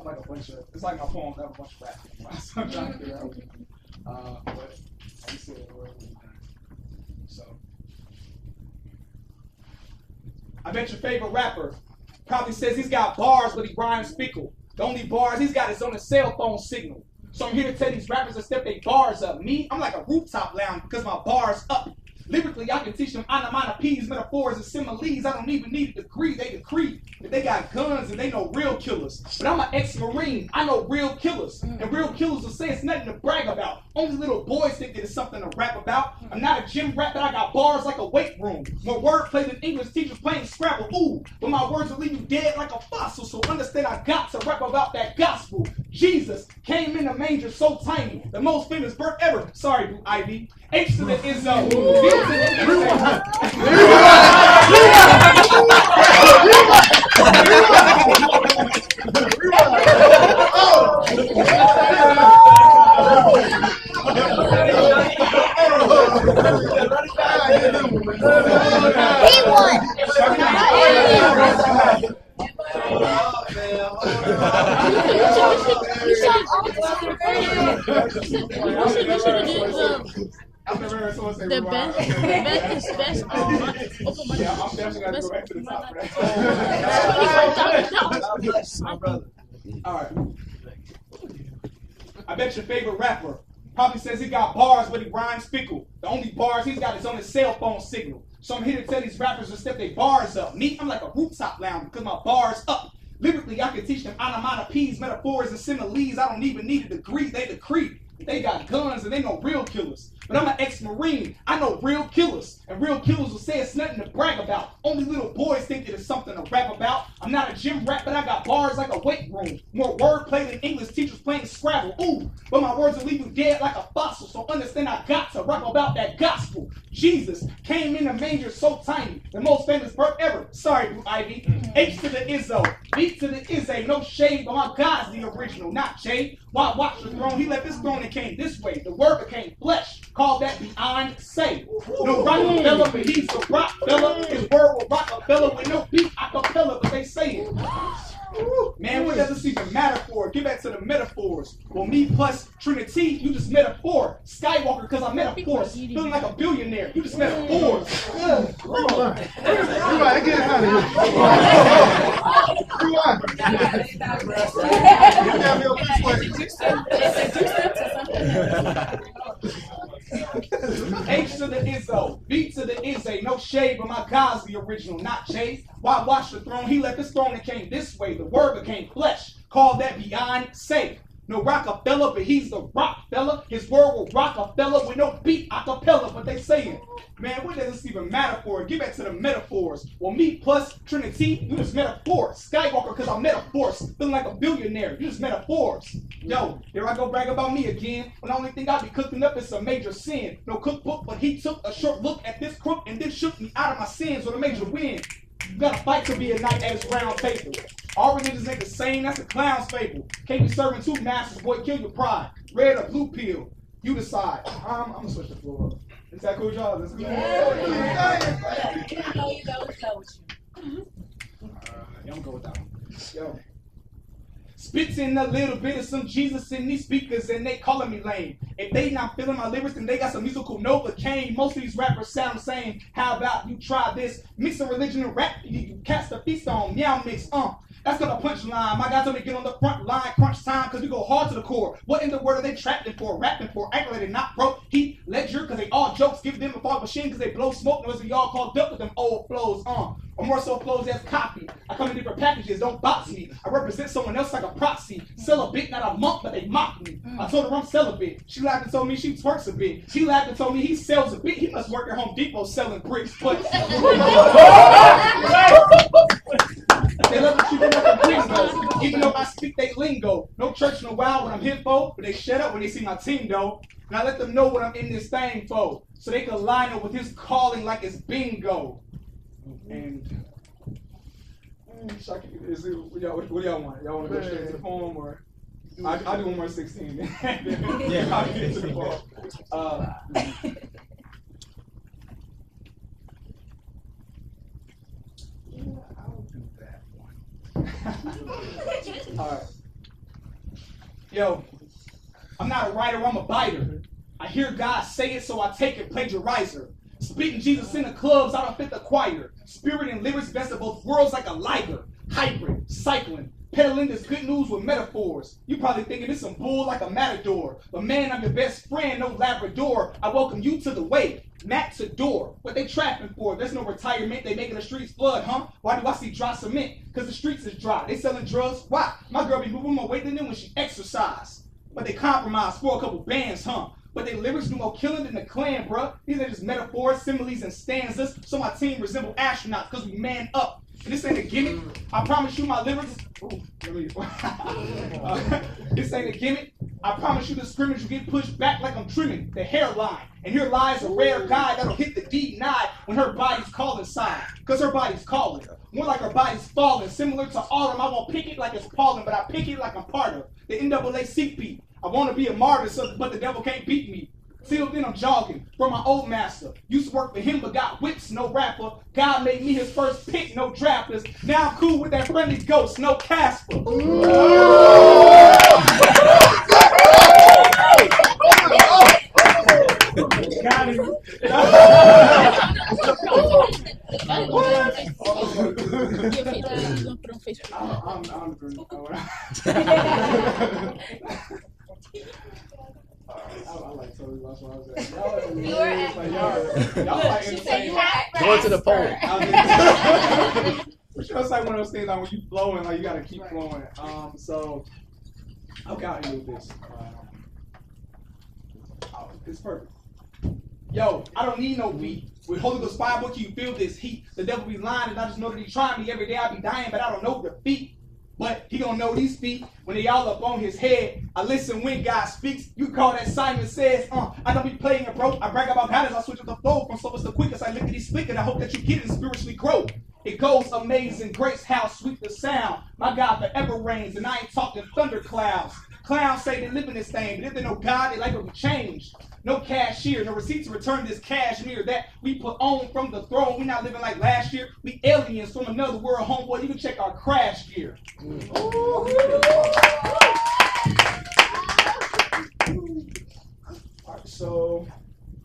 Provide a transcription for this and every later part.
like a bunch of, it's like my poems have a bunch of rap. So I'm trying to figure out. But like you said, so. I bet your favorite rapper probably says he's got bars, but he rhymes fickle. The only bars he's got is on a cell phone signal. So I'm here to tell these rappers to step their bars up. Me, I'm like a rooftop lounge because my bar's up. Lyrically, I can teach them onomatopoeias, metaphors, and similes. I don't even need a degree. They decree that they got guns and they know real killers. But I'm an ex-Marine. I know real killers. And real killers will say it's nothing to brag about. Only little boys think that it's something to rap about. I'm not a gym rat, but I got bars like a weight room. More wordplay than English teachers playing Scrabble. Ooh, but my words will leave you dead like a fossil. So understand I got to rap about that gospel. Jesus came in a manger so tiny. The most famous birth ever. Sorry, Boo Ivy. H to the Izzo. B to the Izzo. He won. I've never heard someone say The best is best. Yeah, I'm definitely going to go back to the top for that. All right. I bet your favorite rapper probably says he got bars, but he rhymes fickle. The only bars he's got is on his cell phone signal. So I'm here to tell these rappers to step their bars up. Me, I'm like a rooftop lounge because my bar's up. Lyrically, I can teach them onomatopoeias, metaphors, and similes. I don't even need a degree. They decree. They got guns and they know real killers. But I'm an ex-Marine. I know real killers. And real killers will say it's nothing to brag about. Only little boys think that it's something to rap about. I'm not a gym rat, but I got bars like a weight room. More wordplay than English teachers playing Scrabble. Ooh, but my words will leave you dead like a fossil. So understand I got to rap about that gospel. Jesus came in a manger so tiny. The most famous birth ever. Sorry, Blue Ivy. H to the Izzo. B to the Izzy. No shade, but my God's the original, not shade. Why watch the throne? He left his throne and came this way. The word became flesh. Call that beyond say. No Rockefeller, but he's the rock fella. His word will Rockefeller with no beat acapella, but they say it. Man, what does this even matter for? Get back to the metaphors. Well, me plus Trinity, you just metaphor. Skywalker, because I metaphors. Feeling like a billionaire. You just metaphors. Rewind, get out of here. H to the Izzo, B to the Izzy, no shade, but my God's the original, not shade. Why watch the throne? He left his throne and came this way. The word became flesh. Call that beyond safe. No Rockefeller, but he's the rock fella. His word will Rockefeller with no beat acapella, but they say it. Man, what does this even matter for? Get back to the metaphors. Well, me plus Trinity, you just metaphors. Skywalker, because I'm metaphors. Feeling like a billionaire. You just metaphors. Yo, here I go brag about me again. When the only thing I be cooking up is a major sin. No cookbook, but he took a short look at this crook and then shook me out of my sins with a major win. You gotta fight to be a knight at his round table. All religions ain't the same, that's a clown's fable. Can't be serving two masters, boy, kill your pride. Red or blue pill, you decide. I'm gonna switch the floor up. Is that cool, y'all? That's cool. I'm go with that one. Yo. Spits in a little bit of some Jesus in these speakers and they calling me lame. If they not feeling my lyrics, then they got some musical Novocaine. Most of these rappers sound the same. How about you try this? Mix of religion and rap, you cast a feast on. Meow mix, That's gonna punchline. My guys told me to get on the front line, crunch time, cause we go hard to the core. What in the world are they trapping for? Rapping for, acting like they not broke. Heat, ledger, cause they all jokes. Give them a fog machine, cause they blow smoke noise. We all called up with them old flows, Or more so flows as copy. I come in different packages, don't box me. I represent someone else like a proxy. Sell a bit, not a month, but they mock me. I told her I'm celibate. She laughed and told me she twerks a bit. She laughed and told me he sells a bit. He must work at Home Depot selling bricks. But they love to treat me like a gringo, even though I speak they lingo. No church, no wild when I'm here for, but they shut up when they see my team though. And I let them know what I'm in this thing for, so they can line up with his calling like it's bingo. And what do y'all want? Y'all want to go straight to the poem, or I do one more 16? Yeah, I'll get to the poem. I'll do that one. All right. Yo, I'm not a writer, I'm a biter. I hear God say it, so I take it, plagiarizer. Spitting Jesus in the clubs, I don't fit the choir. Spirit and lyrics, best of both worlds like a liger. Hybrid, cycling, peddling this good news with metaphors. You probably thinking it's some bull like a matador. But man, I'm your best friend, no Labrador. I welcome you to the way. Matador. What they trapping for? There's no retirement. They making the streets flood, huh? Why do I see dry cement? Because the streets is dry. They selling drugs? Why? My girl be moving more weight than them when she exercise. But they compromise for a couple bands, huh? But they lyrics do more killing than the Klan, bruh. These are just metaphors, similes, and stanzas. So my team resemble astronauts because we man up. And this ain't a gimmick. I promise you my lyrics. This ain't a gimmick. I promise you the scrimmage will get pushed back like I'm trimming the hairline. And here lies a rare guy that'll hit the D9 when her body's calling side. Because her body's calling. More like her body's falling. Similar to autumn, I won't pick it like it's pollen, but I pick it like I'm part of the NAACP. I want to be a martyr, but the devil can't beat me. Sealed in, I'm jogging from my old master. Used to work for him, but got whips, no rapper. God made me his first pick, no drafters. Now I'm cool with that friendly ghost, no Casper. Got him. I like totally lost where I was at. Y'all like entertaining. Going to the poll. For sure, it's like one of those things like when you flowing, like you gotta keep flowing. So I'll get out here with this. It's perfect. Yo, I don't need no beat. With Holy Ghost fire, boy, can you feel this heat? The devil be lying, and I just know that he trying me every day. I be dying, but I don't know the feet. But he gonna know these feet when they all up on his head. I listen when God speaks. You call that Simon Says. I don't be playing it, bro. I brag about God as I switch up the flow from slowest to quickest. I lickety split and I hope that you get it and spiritually grow. It goes amazing grace, how sweet the sound. My God forever reigns, and I ain't talking thunderclouds. Clowns say they live in this thing, but if they know God, they like it will be changed. No cashier, no receipt to return this cashmere that we put on from the throne. We not living like last year. We aliens from another world, homeboy. You can check our crash gear. All right, so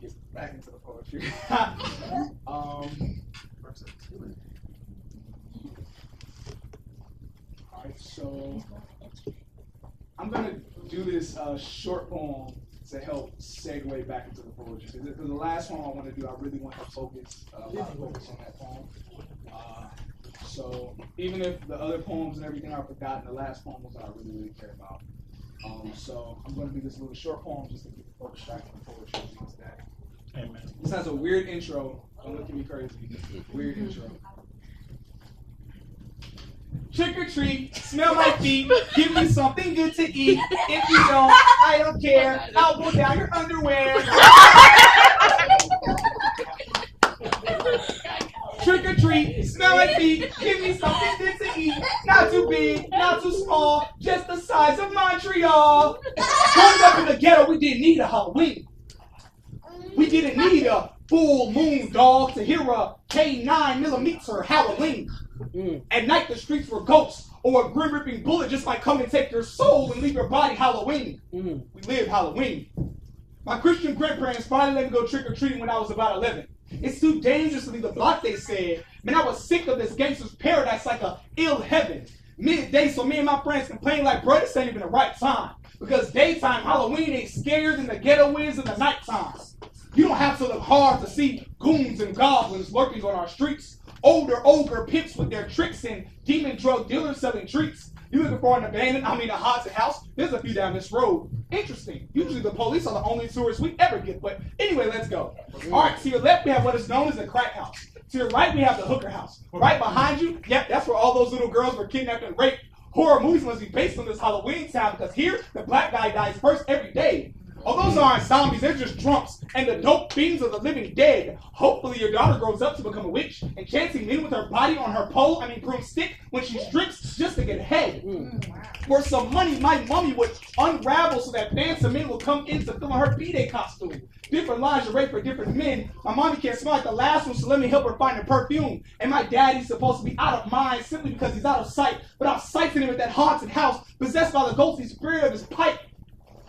get back into the poetry. All right, so I'm gonna do this short poem to help segue back into the poetry. Because the last one I want to do, I really want to focus on that poem. So even if the other poems and everything are forgotten, the last poem was what I really, really care about. So I'm going to do this little short poem just to get the focus back on the poetry today. Amen. This has a weird intro. Don't look at me crazy. Weird intro. Trick or treat, smell my feet, give me something good to eat. If you don't, I don't care. I'll pull down your underwear. Trick or treat, smell my feet, give me something good to eat. Not too big, not too small, just the size of Montreal. Growing up in the ghetto, we didn't need a Halloween. We didn't need a full moon, dog, to hear a K9mm Halloween. At night, the streets were ghosts, or a grim-ripping bullet just might come and take your soul and leave your body Halloween. We lived Halloween. My Christian grandparents finally let me go trick-or-treating when I was about 11. It's too dangerous to leave the block, they said. Man, I was sick of this gangster's paradise like a ill heaven. Midday, so me and my friends complained like, bro, this ain't even the right time. Because daytime Halloween ain't scarier than the ghetto is in the nighttime. You don't have to look hard to see goons and goblins lurking on our streets. Older ogre pips with their tricks and demon drug dealers selling treats. You looking for an abandoned, a haunted house? There's a few down this road. Interesting. Usually the police are the only tourists we ever get. But anyway, let's go. All right, to your left, we have what is known as the crack house. To your right, we have the hooker house. Right behind you, yep, that's where all those little girls were kidnapped and raped. Horror movies must be based on this Halloween town because here, the black guy dies first every day. Oh, those aren't zombies, they're just drunks and the dope fiends of the living dead. Hopefully your daughter grows up to become a witch and chancing men with her body on her broomstick when she strips just to get ahead. For some money, my mommy would unravel so that phantom men would come in to fill in her B-Day costume. Different lingerie for different men. My mommy can't smell like the last one, so let me help her find a perfume. And my daddy's supposed to be out of mind simply because he's out of sight. But I'm sighting him at that haunted house, possessed by the ghostly spirit of his pipe.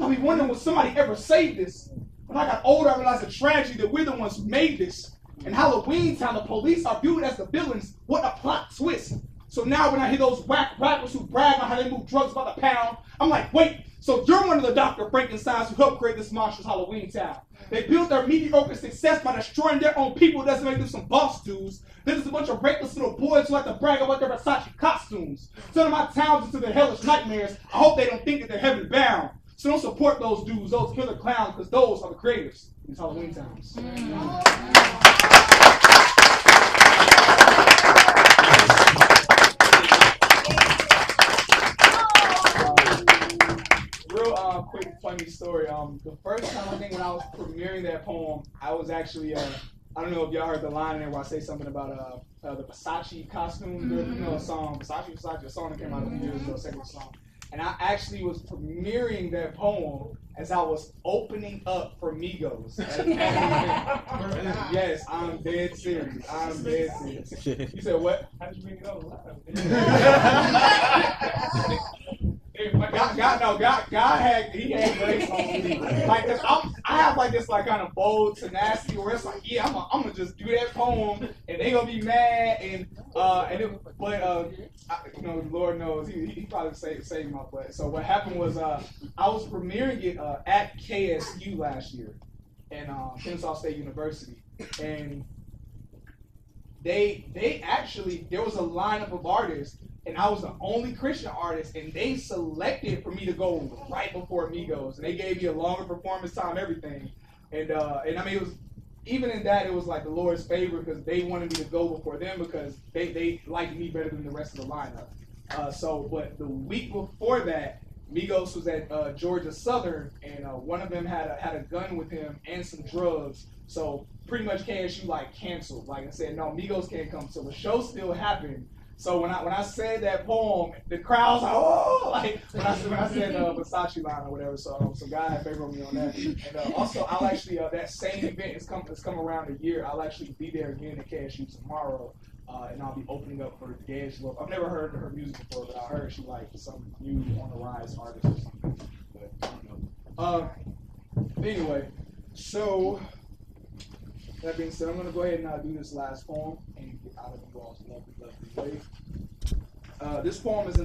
I be wondering, will somebody ever save this? When I got older, I realized the tragedy that we're the ones who made this. In Halloween time, the police are viewed as the villains. What a plot twist. So now when I hear those whack rappers who brag on how they move drugs by the pound, I'm like, wait, so you're one of the Dr. Frankensteins who helped create this monstrous Halloween town. They built their mediocre success by destroying their own people. Doesn't make them some boss dudes. They're just a bunch of reckless little boys who like to brag about their Versace costumes. Turning my towns into their hellish nightmares. I hope they don't think that they're heaven bound. So don't support those dudes, those killer clowns, because those are the creators in these Halloween towns. Real quick funny story. The first time I think when I was premiering that poem, I was actually I don't know if y'all heard the line in there where I say something about the Versace costume. You know, a song, Versace, a song that came out a few years ago, a secular song. And I actually was premiering that poem as I was opening up for Migos. Yes, I'm dead serious. I'm dead serious. You said what? How did you bring it up live? God had grace on me. Like, I have like this like kind of bold tenacity where it's like, yeah, I'm gonna just do that poem and they gonna be mad and you know, Lord knows he probably saved my butt. So what happened was I was premiering it at KSU last year, in Kennesaw State University, and they actually, there was a lineup of artists. And I was the only Christian artist, and they selected for me to go right before Migos, and they gave me a longer performance time, everything, and I mean, it was, even in that, it was like the Lord's favor because they wanted me to go before them because they liked me better than the rest of the lineup. But the week before that, Migos was at Georgia Southern, and one of them had a gun with him and some drugs. So pretty much KSU like canceled. Like I said, no, Migos can't come. So the show still happened. So when I said that poem, the crowd was like, oh, like when I said Versace line or whatever. So God had favor on me on that. And also, I'll actually that same event has come around a year. I'll actually be there again at KSU tomorrow, and I'll be opening up for D'Angelo. I've never heard her music before, but I heard she like some new on the rise artist or something. But I don't know. Anyway, so. That being said, I'm going to go ahead and do this last poem and get out of you all's lovely way. This poem is